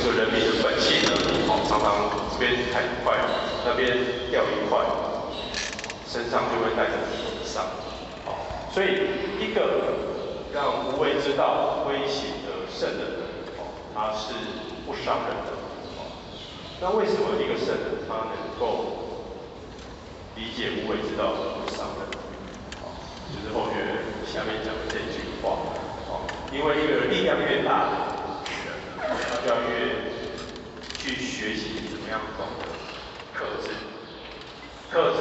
个人民的本性呢，常常这边砍一块，那边掉一块，身上就会带着伤。所以一个让无为之道归行的圣人，他是不伤人的。那为什么一个圣人他能够理解无为之道不伤人？就是后面下面讲的这句话。因为一个力量越大的人，他就要越去学习怎么样懂得克制，克制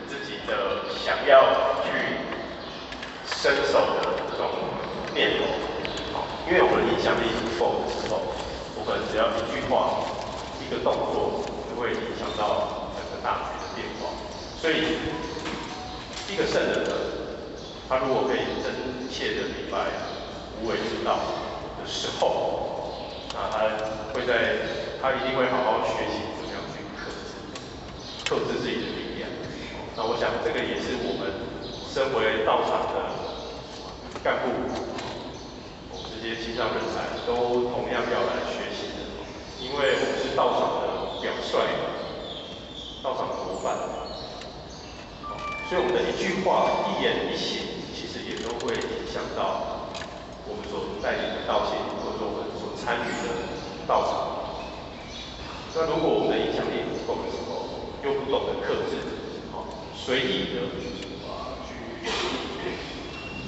自己的想要去伸手的这种念头。因为我们的影响力不够的时候，我可能只要一句话、一个动作，就会影响到整个大局的变化。所以，一个圣人呢，他如果可以真切的明白无为之道的时候，那他一定会好好学习怎么样去克制自己的力量。那我想这个也是我们身为道场的干部，我们这些青少人才都同样要来学习的，因为我们是道场的表率，道场的模范。所以我们的一句话、一言一行，其实也都会影响到我们所带领的道心，或者说我们所参与的道场。那如果我们的影响力不够的时候，又不懂得克制，随意的去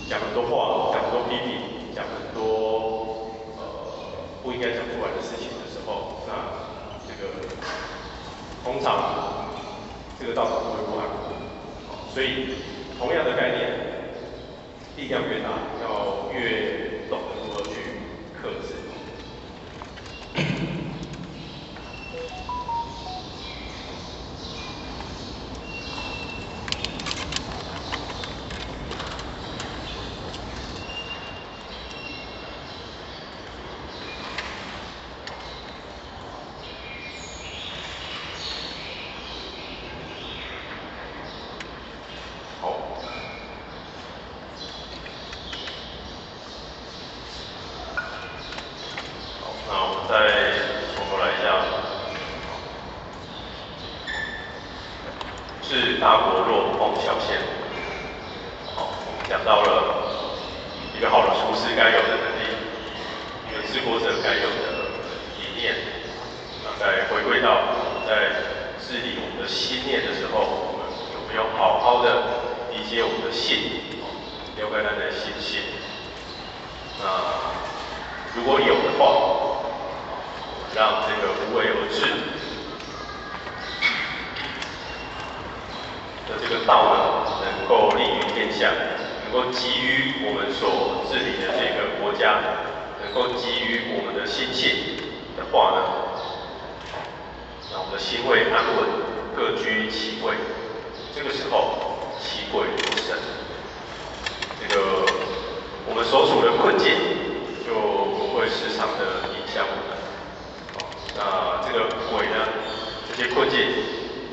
讲很多话，讲很多批评，讲很多不应该讲出来的事情的时候，那这个通常这个道场都会不安稳。所以，同样的概念，力量越大，要越懂得如何去克制。是大国若烹小鲜。我们讲到了一个好的厨师该有的能力，一个治国者该有的理念。那在回归到在治理我们的心念的时候，我们有没有好好的理解我们的性，了解咱的心性？那如果有的话，让这个无为而治的这个道呢，能够利于天下，能够给予我们所治理的这个国家，能够给予我们的心性的话呢，那我们的心会安稳，各居其位。这个时候，其贵不胜。这个我们所处的困境就不会时常的影响我们。那这个鬼呢，这些困境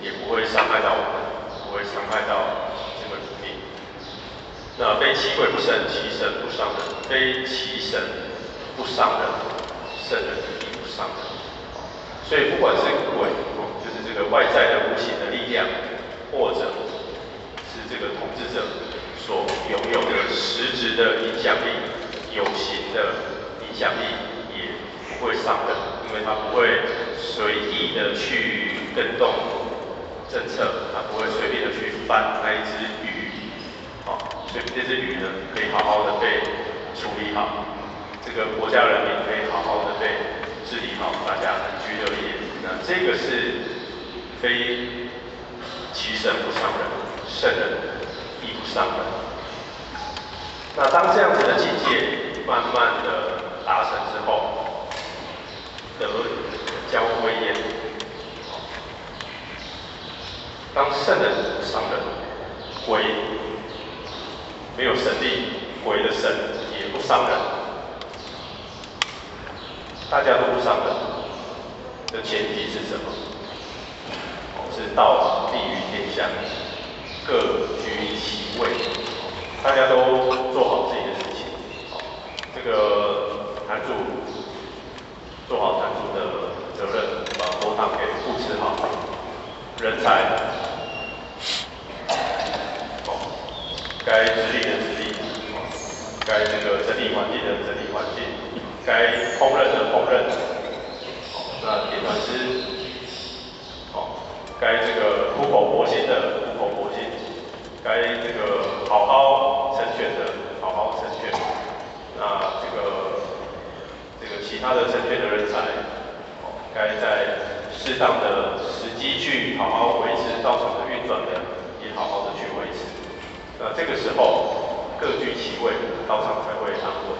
也不会伤害到我们。不会伤害到这个土地。那非其鬼不胜，其神不伤人；非其神不伤人，圣人亦不伤人。所以不管是鬼，就是这个外在的无形的力量，或者是这个统治者所拥有的实质的影响力、有形的影响力，也不会伤人，因为它不会随意的去更动政策，它不会随便的去翻那一只鱼，所以这只鱼呢，可以好好的被处理好，这个国家人民可以好好的被治理好，大家安居乐业。那这个是非其神不伤人，圣人亦不伤人。那当这样子的境界慢慢的达成之后，德交归焉。当圣人不伤人，鬼没有神力，鬼的神也不伤人，大家都不伤人的前提是什么？是道利于天下，各居其位，大家都做好自己的事情。这个坛主做好坛主人才，该治理的治理，该这个整理环境的整理环境，该烹饪的烹饪，那点传师，该这个苦口婆心的苦口婆心，该这个好好成全的好好成全，那这个其他的成全的人才，该在适当的时机去好好维持道场的运转的，也好好的去维持。那这个时候各居其位，道场才会安稳。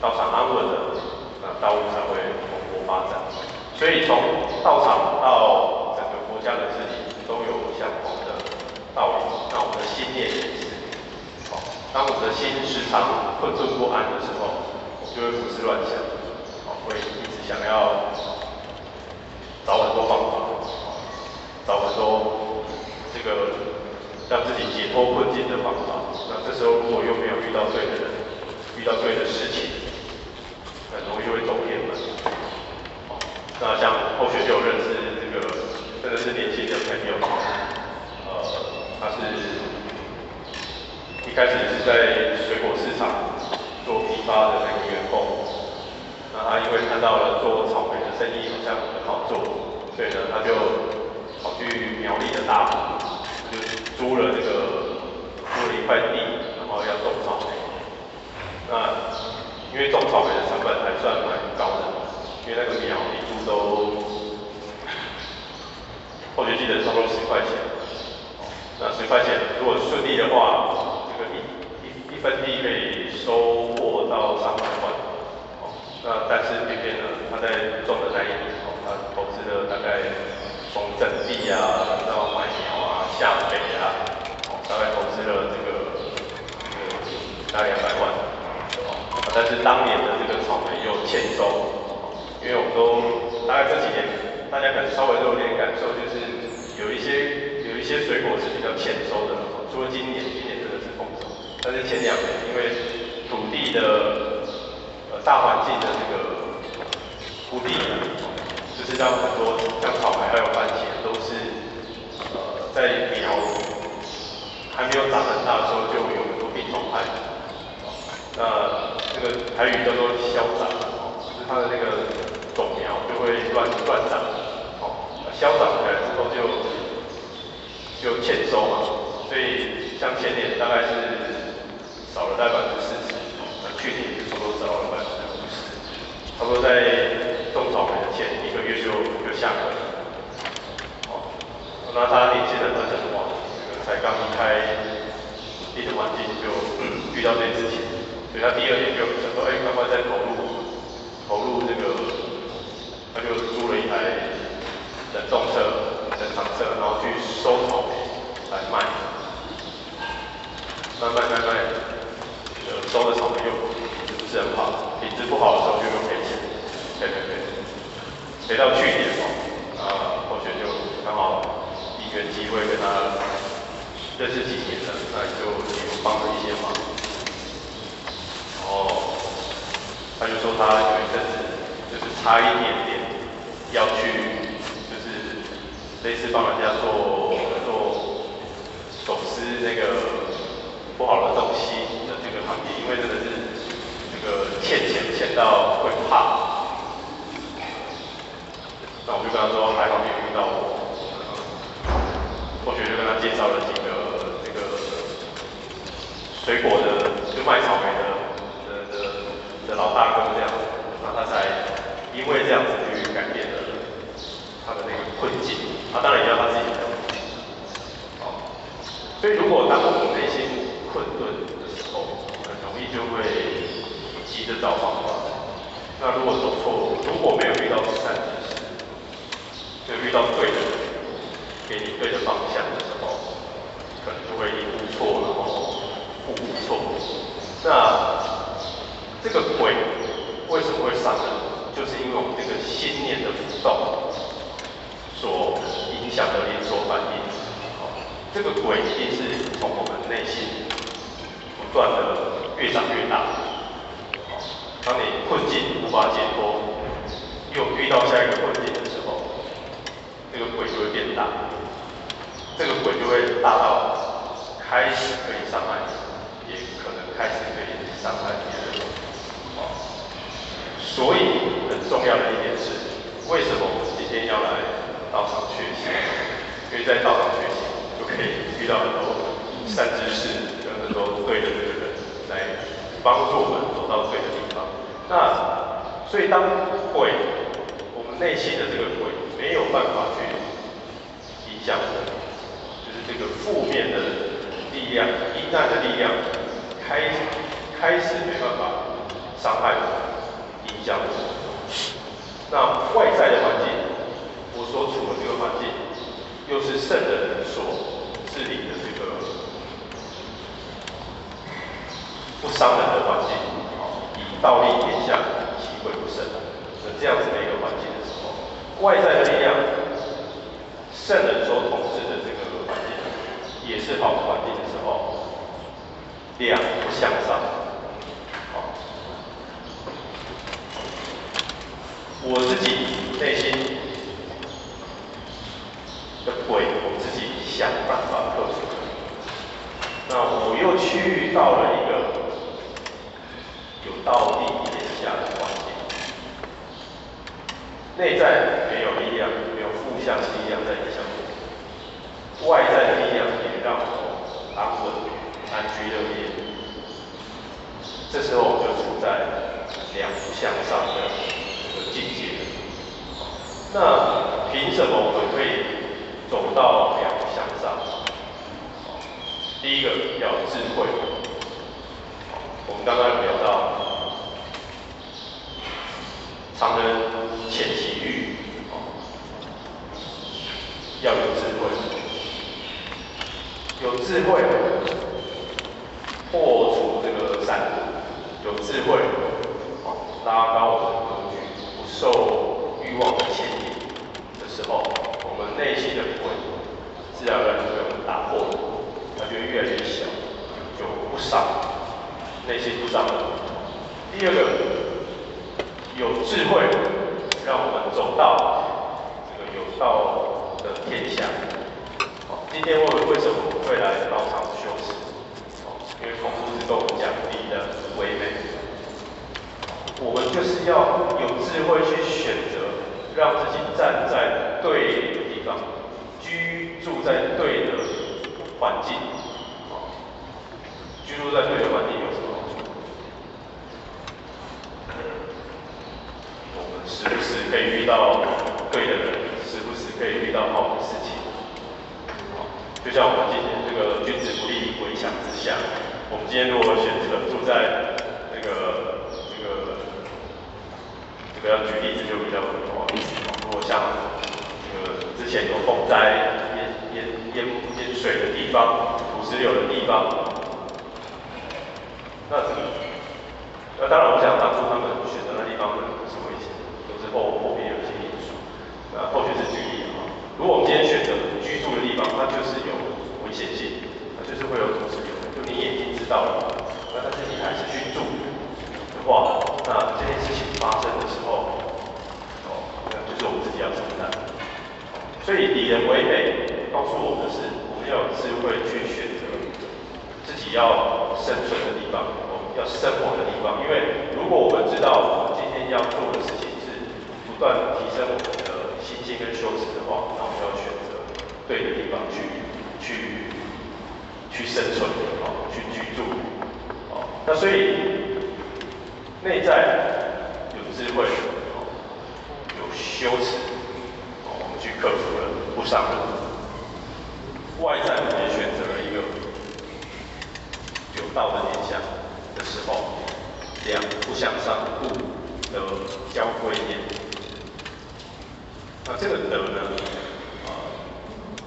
道场安稳了，那道路才会蓬勃发展。所以从道场到整个国家的治理都有相同的道理。那我们的心念也是。当我们的心时常困顿不安的时候，我们就会胡思乱想，会一直想要找很多方法，找很多这个让自己解脱困境的方法。那这时候如果又没有遇到对的人，遇到对的事情，很容易就会走偏门。那像后学就有认识这个真的是年轻的朋友，他是一开始是在水果市场做批发的那个员工。那他因为看到了做草莓的生意好像很好做，所以呢他就跑去苗栗的大埔，就租了一块地，然后要种草莓。那因为种草莓的成本还算蛮高的，因为那个苗一株都，后学记得差不多10块钱。那10块钱如果顺利的话，这个一分地可以收获到300万。那但是偏偏呢，他在种的那一年，他投资了大概从整地啊，到买苗啊、下肥啊，大概投资了大概200万。但是当年的这个草莓又欠收，因为我们都大概这几年，大家可能稍微都有点感受，就是有一些水果是比较欠收的，除了今年真的是丰收，但是前2年因为土地的大环境的这个不利，就是让很多像草莓还有番茄都是在苗还没有长很大的时候就有很多病虫害。那这个台语叫做消长，就是它的那个种苗就会乱长，消长起来之后就欠收嘛，所以像前年大概是少了大概40%，去年是差不多少了50%，差不多在种草莓的前1个月就下课了。那他年轻人他想哇，才刚离开地的环境就遇到这件事情，所以他第2年就想说，赶快再投入这个，他就租了一台冷冻车、冷藏车，然后去收草莓来卖，卖，收的草莓又不是很好，品质不好的时候就又赔钱，赔到去年后学就刚好因缘机会跟他认识几年了，那就有帮了一些忙。然后他就说他有一阵子就是差一点点要去，就是类似帮人家做手撕那个不好的东西的这个行业，因为真的是这个欠钱欠到会怕。那我就跟他说还好没有遇到我。后学就跟他介绍了几个这个水果的，就卖草莓的老大哥这样子，那他才因为这样子去改变了他的那个困境。当然也要他自己的。所以如果当我们内心困顿的时候，很容易就会急着找方法。那如果走错路，如果没有遇到慈善之士，就遇到对的人，给你对的方向的时候，可能就会一步错，然后步步错。那这个鬼为什么会伤人？就是因为我们这个心念的浮动所影响的连锁反应。这个鬼一定是从我们内心不断的越长越大。当你困境无法解脱，又遇到下一个困境的时候，这个鬼就会变大。重要的一点是，为什么我们今天要来道场学习？因为在道场学习，就可以遇到很多善知识跟很多对的这个人来帮助我们走到对的地方。那所以当鬼，我们内心的这个鬼没有办法去影响我们，就是这个负面的力量、阴暗的力量开始没办法伤害我们、影响我们。那外在的环境，我所处的这个环境，又是圣人所治理的这个不伤人的环境，以道力天下，其鬼不胜的这样子的一个环境的时候，外在的力量，圣人所统治的这个环境，也是好的环境的时候，两不相伤。我自己内心的鬼，我自己想办法克服。那我又去到了一个有道力天下的环境，内在没有力量，没有负向的力量在影响我，外在的力量也让我安稳、安居乐业。这时候我就处在两不相伤的境界。那凭什么我们可以走到两不相伤？第一个要有智慧。我们刚刚有聊到，常人浅其欲，要有智慧。有智慧，破除这个三毒；有智慧，拉高我们的格局，不受欲望的牵引的时候，我们内心的鬼自然而然就被我们打破，它就会越来越小，就不伤，内心不伤人。第二个，有智慧，让我们走到这个有道的天下。今天为什么我们会来道场修持？因为孔夫子跟我们讲理的为美。我们就是要有智慧去选择，让自己站在对的地方，居住在对的环境。居住在对的环境有什么好处？我们时不时可以遇到对的人，时不时可以遇到好的事情。就像我们今天这个君子不立危墙之下，我们今天如果选择住在那个要举例子就比较不好意思。如果像之前有风灾、淹水的地方、土石流的地方，那当然，我想当初他们选择那地方可能不是危险，都是后面有一些因素。那后续是举例啊。如果我们今天选择居住的地方，它就是有危险性，它就是会有土石流，就你也已经知道了，但是你还是去住的话，那这件事情发生的时候，那就是我们自己要承担。所以以人为美，告诉我们的是，我们要有智慧去选择自己要生存的地方，要生活的地方。因为如果我们知道我们今天要做的事情是不断提升我们的心性跟修持的话，那我们要选择对的地方去生存，去居住。那所以内在有智慧，有修持，我们去克服了不伤人。外在我们也选择了一个有道的天下的时候，两不相伤，故得交归也。那这个德呢，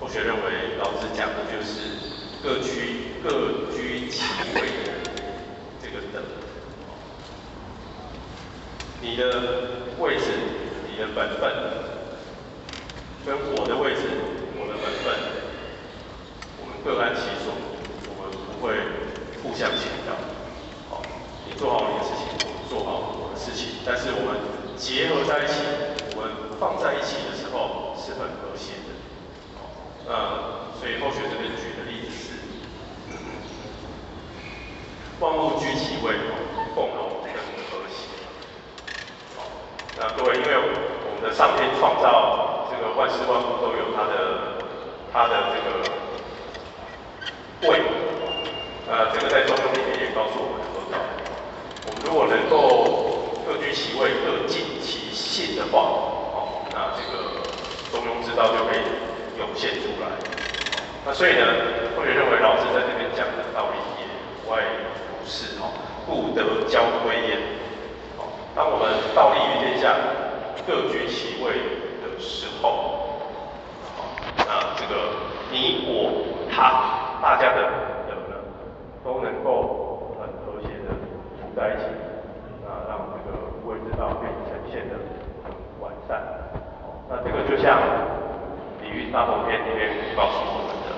后学认为老子讲的就是各居其位的这个德。你的位置，你的本分，跟我的位置，我的本分，我们各安其所，我们不会互相侵扰。你做好你的事情，我做好我的事情，但是我们结合在一起，我们放在一起的时候是很和谐的。所以后学这边举的例子是，万物居其位，共荣跟和谐。那各位，因为我们的上天创造这个万事万物都有它的这个位，这个在中庸里面也告诉我们很多道理。我们如果能够各居其位，各尽其性的话，那这个中庸之道就可以涌现出来。那所以呢，或者认为老子在这边讲的道理也外不是故德交归焉。当我们道立于天下，各居其位的时候，那这个你我他大家的人呢，都能够很和谐的处在一起，那让这个无为之道可以呈现的很完善。那这个就像《礼运大同篇》里面告诉我们的，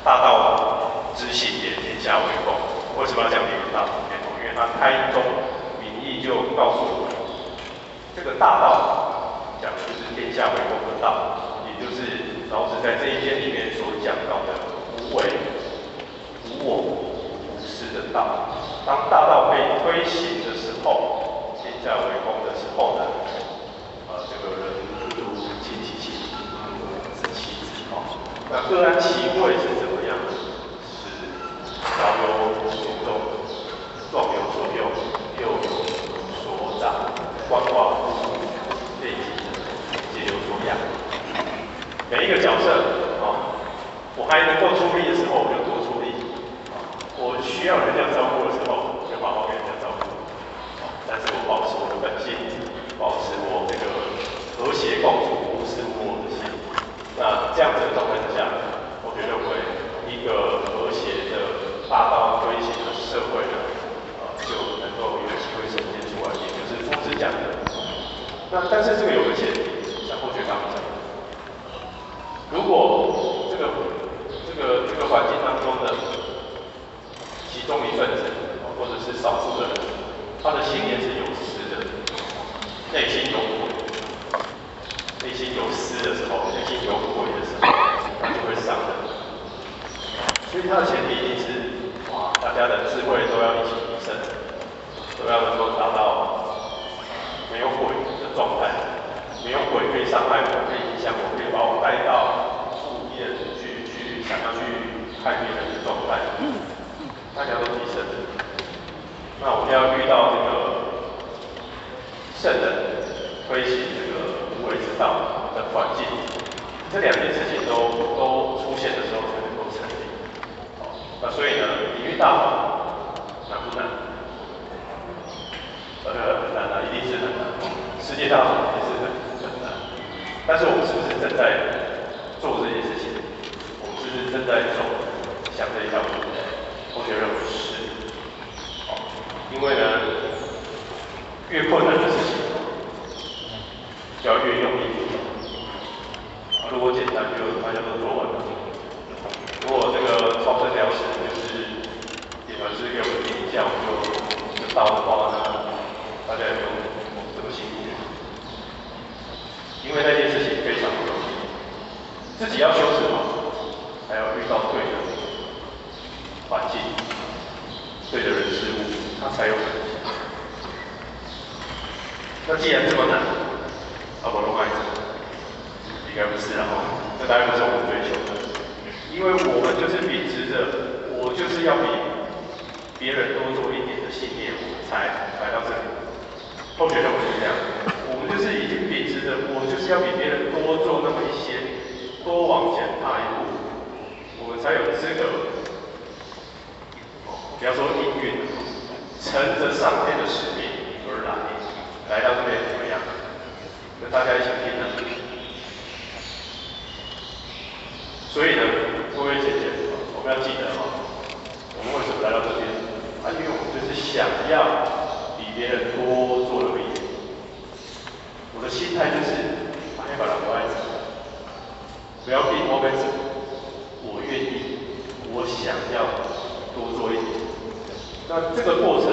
大道之行也，天下为公。为什么要讲《礼运大同篇》？因为它开宗明义就告诉我们，这个大道讲的就是天下为公的道，也就是老子在这一篇里面所讲到的无为、无我、无私的道。当大道被推行的时候，天下为公的时候呢，这个人如亲其亲，自其自。那各安其位是怎么样呢？是尧有所终，壮有所用，幼有所长，鳏寡妇废疾，皆有所养。每一个角色我还能够出力的时候，我就多出力；我需要人家照顾的时候，就好好给人家照顾。但是我保持我的本性，保持我这个和谐共处、无私无我的心。那这样子的状态之下，我就认为一个和谐的大道推行的社会呢，就能够有机会呈现出来，也就是夫子讲的。那但是这个有个前提，像后学刚讲的，如果这个环境当中的其中一份子，或者是少数的人，他的心念是有私的，内心有鬼，内心有私的时候，内心有鬼的时候，他就会伤人。所以他的前提一定是，大家的智慧都要一起提升，都要能够达到没有鬼的状态，没有鬼可以伤害我，可以影响我，可以把我带到负面去想要去害别人的状态。大家都提升，那我们要遇到这个圣人推行这个无为之道的环境，这两件事情都出现的时候才能够成立。那所以呢，礼运大同难不难？很难啊，一定是很难。世界大同也是很难。但是我们是不是正在做这件事情？我们是不是正在走向这一条路？我觉得不是。因为呢，越困难的事情，就要越用力。如果简单，就大家都做完了。如果这个超生了死，就是点完师给我们听一下，我们就到的话呢，大家也不用这么辛苦。因为那件事情非常不容易，自己要修持嘛，还要遇到对的环境、对的人事物，它才有可能。那既然这么难，我弄爱应该不是啊，这当然不是我们追求的，因为我们就是秉持着我就是要比别人多做一点的信念，我们才来到这里。后学认为是这样，我们就是已经秉持着我就是要比别人多做那么一些，多往前踏一步，我们才有资格。不要说命运，乘着上天的使命而来到这边怎么样？跟大家一起拼呢？所以呢，各位姐姐，我们要记得我们为什么来到这边？因为我们就是想要比别人多做那么一点。我的心态就是，把人不爱不要逼我们走，我愿意，我想要多做一点。那这个过程